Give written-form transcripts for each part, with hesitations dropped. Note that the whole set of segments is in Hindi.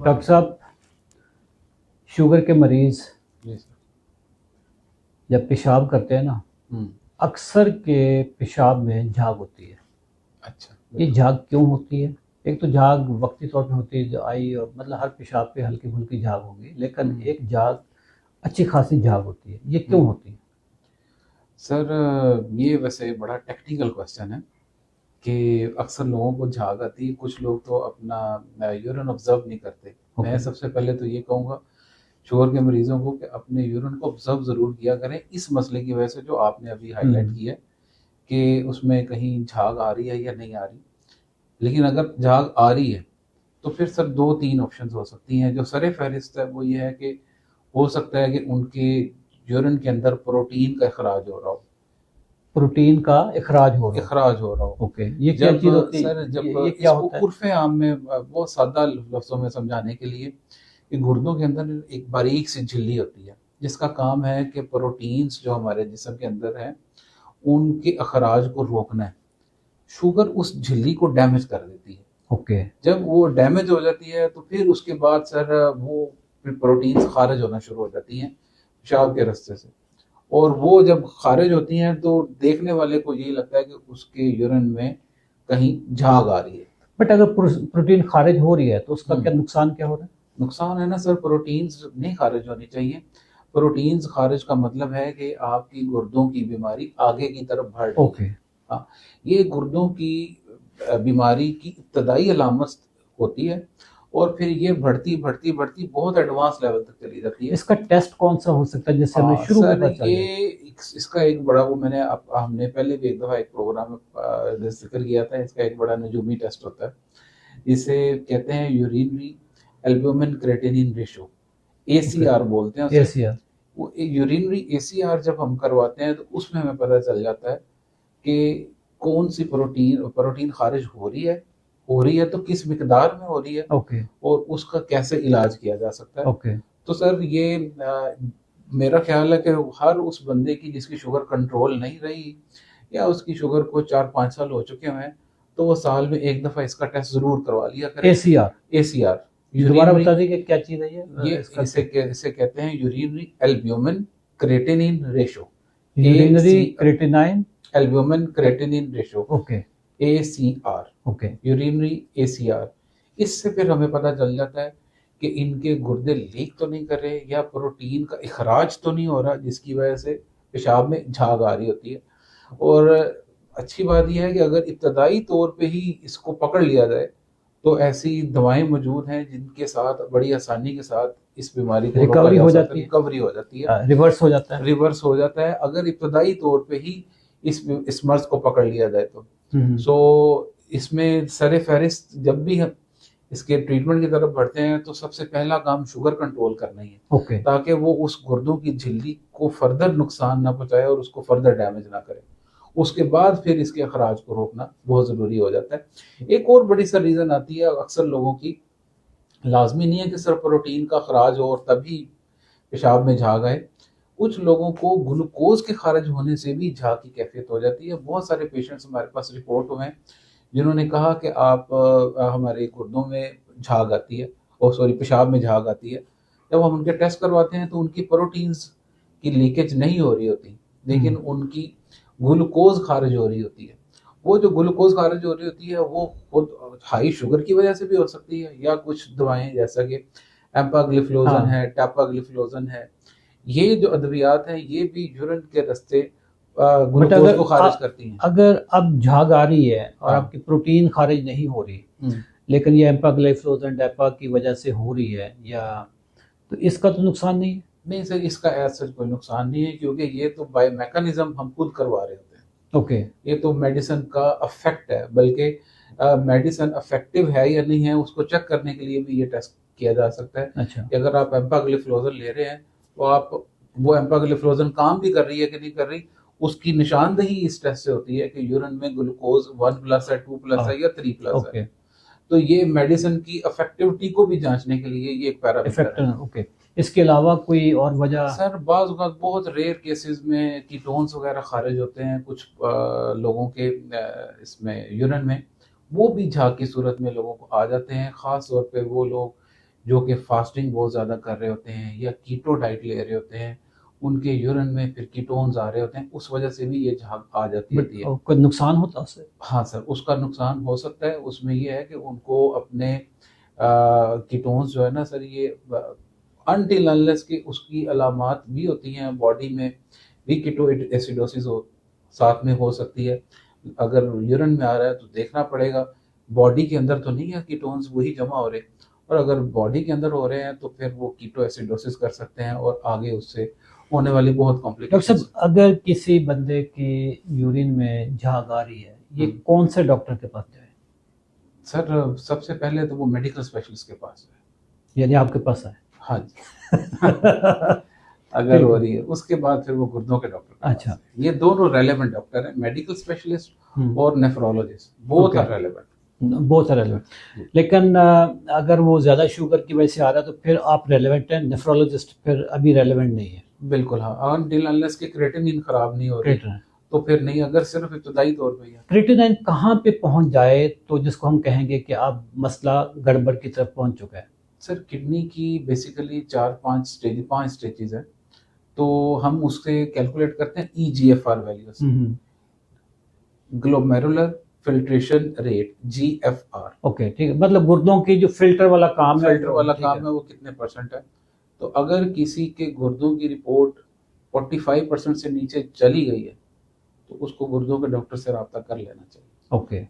डॉक्टर साहब, शुगर के मरीज जी सर। जब पेशाब करते हैं ना, अक्सर के पेशाब में झाग होती है। अच्छा, ये बिल्कुल। झाग क्यों होती है? एक तो झाग वक्ती तौर पे होती है, जो आई और मतलब हर पेशाब पे हल्की फुल्की झाग होगी, लेकिन एक झाग अच्छी खासी झाग होती है, ये क्यों हम्म। होती है? सर, ये वैसे बड़ा टेक्निकल क्वेश्चन है कि अक्सर लोगों को झाग आती है, कुछ लोग तो अपना यूरिन ऑब्जर्व नहीं करते। मैं ओके। सबसे पहले तो ये कहूँगा शुगर के मरीजों को कि अपने यूरिन को ऑब्जर्व ज़रूर किया करें, इस मसले की वजह से जो आपने अभी हाईलाइट किया है कि उसमें कहीं झाग आ रही है या नहीं आ रही। लेकिन अगर झाग आ रही है तो फिर सर दो तीन ऑप्शंस हो सकती हैं। जो सरे फहरिस्त है वो ये है कि हो सकता है कि उनके यूरिन के अंदर प्रोटीन का अखराज हो रहा हो। प्रोटीन का इखराज हो रहा हो। इखराज हो रहा हो। ओके, ये क्या जब चीज़ होती सर है? जब ये क्या इसको होता है? उर्फ़े आम में बहुत सादा लफ्ज़ों में समझाने के लिए कि गुर्दों के अंदर एक बारीक सी झिल्ली होती है जिसका काम है कि प्रोटीन्स जो हमारे जिस्म के अंदर हैं उनके अखराज को रोकना है। शुगर उस झिल्ली को डैमेज कर देती है। ओके। जब वो डैमेज हो जाती है तो फिर उसके बाद सर वो प्रोटीन्स खारिज होना शुरू हो जाती हैं पेशाब के रास्ते से। और वो जब खारिज होती हैं तो देखने वाले को यही लगता है कि उसके यूरिन में कहीं झाग आ रही है। बट अगर प्रोटीन खारिज हो रही है तो उसका हम्म। क्या नुकसान क्या हो रहा है? नुकसान है ना सर, प्रोटीन्स नहीं खारिज होनी चाहिए। प्रोटीन्स खारिज का मतलब है कि आपकी गुर्दों की बीमारी आगे की तरफ बढ़ रही है। ओके। हाँ, ये गुर्दों की बीमारी की इब्तदाई अलामत होती है और फिर ये बढ़ती बढ़ती बढ़ती बहुत एडवांस लेवल तक चली जाती है। इसका टेस्ट कौन सा हो सकता है जिससे हमें शुरू में सर पता चल ये जाए? इसका एक बड़ा वो मैंने हमने पहले भी एक दफ़ा एक प्रोग्राम में जिक्र किया था। इसका एक बड़ा नजूमी टेस्ट होता है, इसे कहते हैं urinary albumin creatinine ratio, okay. ACR बोलते हैं उसे। एशिया। वो यूरिनरी ACR जब हम करवाते हैं तो उसमें हमें पता चल जाता है कि कौन सी प्रोटीन प्रोटीन खारिज हो रही है तो किस मिकदार में हो रही है ओके। और उसका कैसे इलाज किया जा सकता है। ओके। तो सर ये मेरा ख्याल है कि हर उस बंदे की जिसकी शुगर कंट्रोल नहीं रही या उसकी शुगर को 4-5 साल हो चुके हैं तो वो साल में एक दफ़ा इसका टेस्ट ज़रूर करवा लिया करे। एसीआर। ACR दोबारा यूरिनरी, बता दीजिए क्या चीज़ है ये ये इसका? इसे कहते हैं urinary albumin creatinine ratio. Urinary AC creatinine. Albumin creatinine ratio, okay. ACR, okay. Urinary ACR। इससे फिर हमें पता चल जाता है कि इनके गुर्दे लीक तो नहीं कर रहे या प्रोटीन का इखराज तो नहीं हो रहा जिसकी वजह से पेशाब में झाग आ रही होती है। और अच्छी बात यह है कि अगर इब्तदाई तौर पे ही इसको पकड़ लिया जाए तो ऐसी दवाएं मौजूद हैं जिनके साथ बड़ी आसानी के साथ इस बीमारी को रोका रिकवरी जा हो सकता है, जाती है। रिकवरी हो जाती है, रिवर्स हो जाता है। रिवर्स हो जाता है अगर इब्तदाई तौर पे ही इस मर्ज को पकड़ लिया जाए तो। हम्म। सो इसमें सरे फहरिस्त जब भी हम इसके ट्रीटमेंट की तरफ बढ़ते हैं तो सबसे पहला काम शुगर कंट्रोल करना ही है ओके। ताकि वो उस गुर्दों की झिल्ली को फर्दर नुकसान ना पहुंचाए और उसको फर्दर डैमेज ना करे। उसके बाद फिर इसके अखराज को रोकना बहुत ज़रूरी हो जाता है। एक और बड़ी सा रीज़न आती है अक्सर लोगों की, लाजमी नहीं है कि सिर्फ प्रोटीन का अखराज हो और तभी पेशाब में झाग आए। कुछ लोगों को ग्लूकोज के खारिज होने से भी झाग की कैफियत हो जाती है। बहुत सारे पेशेंट्स हमारे पास रिपोर्ट हुए हैं जिन्होंने कहा कि आप हमारे गुर्दों में झाग आती है और सॉरी पेशाब में झाग आती है। जब हम उनके टेस्ट करवाते हैं तो उनकी प्रोटीन्स की लीकेज नहीं हो रही होती लेकिन उनकी ग्लूकोज खारिज हो रही होती है। वो जो ग्लूकोज खारिज हो रही होती है वो खुद हाई शुगर की वजह से भी हो सकती है या कुछ दवाएं जैसा कि एम्पाग्लिफ्लोजन हाँ। है, टापाग्लिफ्लोजन है, ये जो अद्वियात हैं ये भी यूरिन के रास्ते बट ग्लूकोज को खारिज करती हैं। अगर अब झाग आ रही है और हाँ। आपकी प्रोटीन खारिज नहीं हो रही, लेकिन ये एम्पाग्लाइफ्लोजन डेपा की वजह से हो रही है, या तो इसका तो नुकसान नहीं है? नहीं सर, इसका ऐसा कोई नुकसान नहीं है क्योंकि ये तो बाय मैकेनिज्म हम खुद करवा रहे होते हैं। ओके। ये तो मेडिसिन का अफेक्ट है, बल्कि मेडिसिन अफेक्टिव है या नहीं है उसको चेक करने के लिए भी ये टेस्ट किया जा सकता है अच्छा। कि अगर आप एम्पाग्लिफ्लोजन ले रहे हैं तो आप वो एम्पाग्लिफ्लोजन काम भी कर रही है कि नहीं कर रही, उसकी निशानदेही इस टेस्ट से होती है कि यूरिन में ग्लूकोज 1+ है, 2+ है या 3+ है। ओके। तो ये मेडिसिन की अफेक्टिविटी को भी जांचने के लिए ये एक पैरामीटर इफेक्ट। है। ओके। इसके अलावा कोई और वजह? सर बाज़ औक़ात बहुत रेयर केसेस में कीटोन्स वगैरह खारिज होते हैं कुछ लोगों के इसमें यूरिन में, वो भी झाग की सूरत में लोगों को आ जाते हैं। ख़ास तौर पे वो लोग जो कि फास्टिंग बहुत ज़्यादा कर रहे होते हैं या कीटो डाइट ले रहे होते हैं, उनके यूरिन में फिर कीटोन्स आ रहे होते हैं, उस वजह से भी ये झाग आ जाती बट है। कोई नुकसान होता है उससे? हाँ सर, उसका नुकसान हो सकता है। उसमें ये है कि उनको अपने कीटोन्स जो है ना सर, ये अनटिल अनलेस कि उसकी अलामात भी होती हैं, बॉडी में भी कीटो एसिडोसिस हो साथ में हो सकती है। अगर यूरिन में आ रहा है तो देखना पड़ेगा, बॉडी के अंदर तो नहीं है कीटोन्स वही जमा हो रहे, और अगर बॉडी के अंदर हो रहे हैं तो फिर वो कीटो एसिडोसिस कर सकते हैं और आगे उससे होने वाली बहुत डॉक्टर कॉम्प्लिकेशंस। साहब, अगर किसी बंदे की यूरिन में झाग आ रही है, ये कौन से डॉक्टर के पास जाए? सर सबसे पहले तो वो मेडिकल स्पेशलिस्ट के पास है। यानी आपके पास है? हाँ जी। अगर हो रही है उसके बाद फिर वो गुर्दों के डॉक्टर के पास अच्छा। है। ये दोनों रेलेवेंट डॉक्टर हैं, मेडिकल स्पेशलिस्ट हम्म। और nephrologist, both Okay. Are relevant. बहुत सारे रेलेवेंट। लेकिन अगर वो ज़्यादा शुगर की वजह से आ रहा है तो फिर आप रेलेवेंट हैं, नेफ्रोलॉजिस्ट फिर अभी रेलेवेंट नहीं है? बिल्कुल हाँ, अनटिल अनलेस कि क्रेटिनिन खराब नहीं हो रही क्रिएटिनिन। तो फिर नहीं, अगर सिर्फ इब्तदाई तौर पे है। क्रिएटिनिन कहाँ पे पहुंच जाए तो जिसको हम कहेंगे कि अब मसला गड़बड़ की तरफ पहुंच चुका है? सर किडनी की बेसिकली 5 स्टेजेस है, तो हम उससे कैलकुलेट करते हैं EGFR values, glomerular filtration rate, GFR। Okay, ठीक है। मतलब गुर्दों की जो फिल्टर वाला काम है, फिल्टर वाला ठीक काम है, वो कितने परसेंट है। तो अगर किसी के गुर्दों की रिपोर्ट 45% से नीचे चली गई है तो उसको गुर्दों के डॉक्टर से रब्ता कर लेना चाहिए। ओके।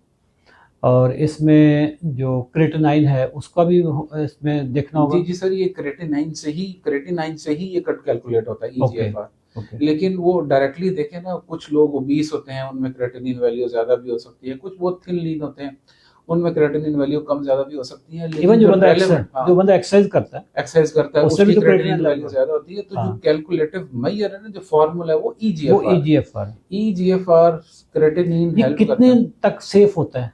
और इसमें जो क्रिएटिनाइन है उसका भी इसमें देखना होगा? जी सर, ये क्रेटिनाइन से ही ये कट कैलकुलेट होता है EGFR। ओके। लेकिन वो डायरेक्टली देखें ना, कुछ लोग ओबीस होते हैं, उनमें क्रेटिनिन वैल्यू ज्यादा भी हो सकती है, कुछ बहुत थिन लीन होते हैं, उनमें क्रेटिनिन वैल्यू कम ज्यादा भी हो सकती है। इवन जो बंदा एक्सरसाइज करता है, एक्सरसाइज करता है उससे भी उसकी तो क्रेटिनिन creatinine वैल्यू level ज्यादा होती है। तो जो हाँ। कैलकुलेटिव मैयर है ना, जो फॉर्मूला है वो वो EGFR। EGFR। EGFR क्रेटिनिन ये हेल्प करता कितने है। तक सेफ होता है?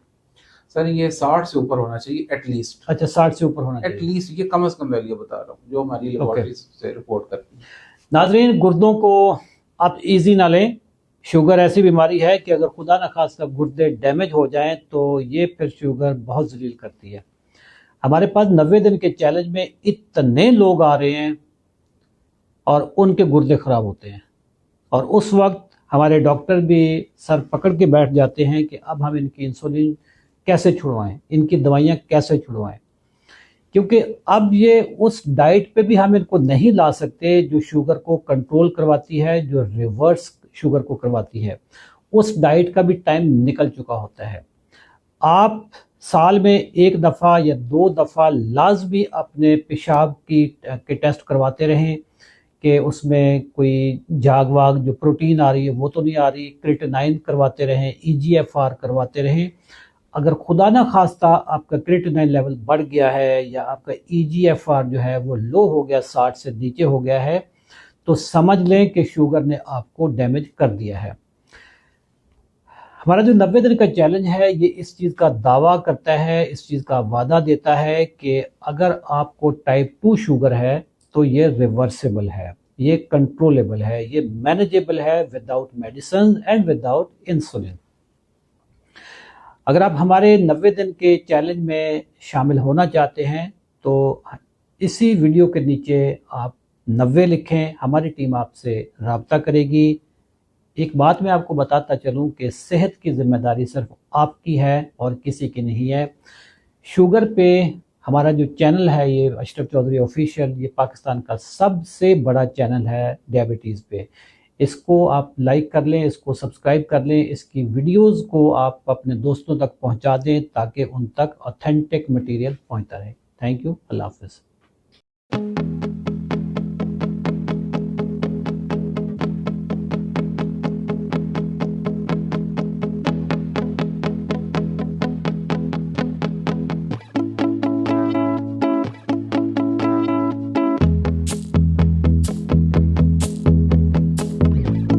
सर ये 60 से ऊपर होना चाहिए एटलीस्ट। अच्छा, 60 से ऊपर होना चाहिए। एटलीस्ट ये कम से कम वैल्यू बता रहा हूँ जो हमारी लेबोरेटरी से रिपोर्ट करती है। नाजरीन, गुर्दों को आप इजी ना लें। शुगर ऐसी बीमारी है कि अगर खुदा न खास्ता गुर्दे डैमेज हो जाएं तो ये फिर शुगर बहुत जलील करती है। हमारे पास 90 दिन के चैलेंज में इतने लोग आ रहे हैं और उनके गुर्दे खराब होते हैं, और उस वक्त हमारे डॉक्टर भी सर पकड़ के बैठ जाते हैं कि अब हम इनकी इंसुलिन कैसे छुड़वाएं, इनकी दवाइयाँ कैसे छुड़वाएं, क्योंकि अब ये उस डाइट पे भी हम इनको नहीं ला सकते जो शुगर को कंट्रोल करवाती है, जो रिवर्स शुगर को करवाती है। उस डाइट का भी टाइम निकल चुका होता है। आप साल में 1 दफ़ा या 2 दफ़ा लाजमी अपने पेशाब के टेस्ट करवाते रहें कि उसमें कोई झाग वाग जो प्रोटीन आ रही है वो तो नहीं आ रही। क्रिएटिनाइन करवाते रहें, EGFR करवाते रहें। अगर खुदा ना खास्ता आपका क्रिएटिनाइन लेवल बढ़ गया है या आपका EGFR जो है वो लो हो गया, 60 से नीचे हो गया है, तो समझ लें कि शुगर ने आपको डैमेज कर दिया है। हमारा जो 90 दिन का चैलेंज है ये इस चीज़ का दावा करता है, इस चीज़ का वादा देता है कि अगर आपको टाइप 2 शुगर है तो ये रिवर्सिबल है, ये कंट्रोलेबल है, ये मैनेजेबल है without medicine and without insulin. अगर आप हमारे 90 दिन के चैलेंज में शामिल होना चाहते हैं तो इसी वीडियो के नीचे आप 90 लिखें, हमारी टीम आपसे रब्ता करेगी। एक बात मैं आपको बताता चलूं कि सेहत की जिम्मेदारी सिर्फ आपकी है और किसी की नहीं है। शुगर पे हमारा जो चैनल है ये अशरफ चौधरी ऑफिशियल, ये पाकिस्तान का सबसे बड़ा चैनल है डायबिटीज़ पे। इसको आप लाइक कर लें, इसको सब्सक्राइब कर लें, इसकी वीडियोस को आप अपने दोस्तों तक पहुंचा दें ताकि उन तक ऑथेंटिक मटेरियल पहुंचता रहे। Thank you. अल्लाह हाफ़िज़।